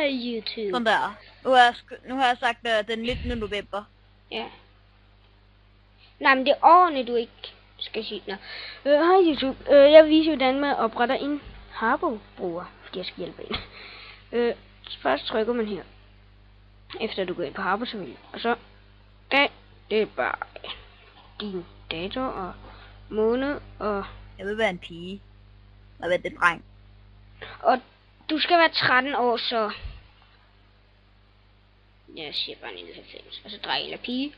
Hej YouTube. Sådan der. Nu har jeg sagt den 19. november. Ja. Nej, men det er årene, du ikke skal sige. Nå. Hej YouTube. Jeg viser, hvordan man opretter en Habbo-bruger, fordi jeg skal hjælpe en. Først trykker man her, efter du går ind på Habbo, og så det er bare din dato og måned og... Jeg vil være en pige. Og være en dreng. Og du skal være 13 år, så... Jeg siger bare 99. Og så dreng eller pige.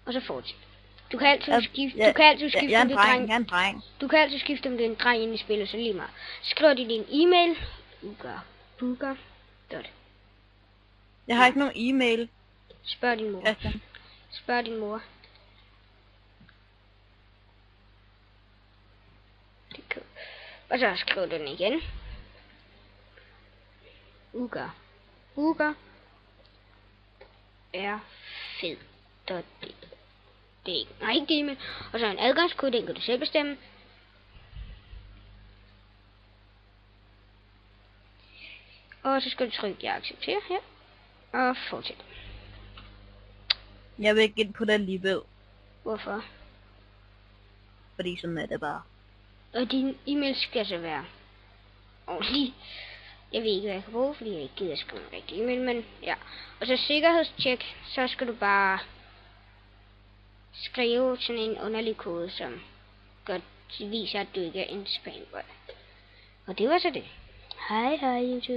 Og så fortsæt. Du kan altid skifte. Du kan altid skifte jeg er en om dreng. Jeg er en dreng. Du kan altid skifte om det er en dreng ind i spillet, så lige meget. Skriver de din e-mail. Buga. Jeg har ikke nogen e-mail. Spørg din mor. Christian. Spørg din mor. Og så skriver du den igen. Uga er fed. Det er ikke e-mail. Og så en adgangskode, den kan du selv bestemme. Og så skal du trykke jeg accepterer her. Og fortsæt. Jeg vil ikke ind på det alligevel. Hvorfor? Fordi sådan er det bare. Og din e-mail skal så være ordentlig. Jeg ved ikke, hvad jeg kan bruge, fordi jeg ikke gider skrive en rigtig e-mail, men ja. Og så sikkerhedstjek, så skal du bare skrive sådan en underlig kode, som viser, at du ikke er en spamboy. Og det var så det. Hej YouTube.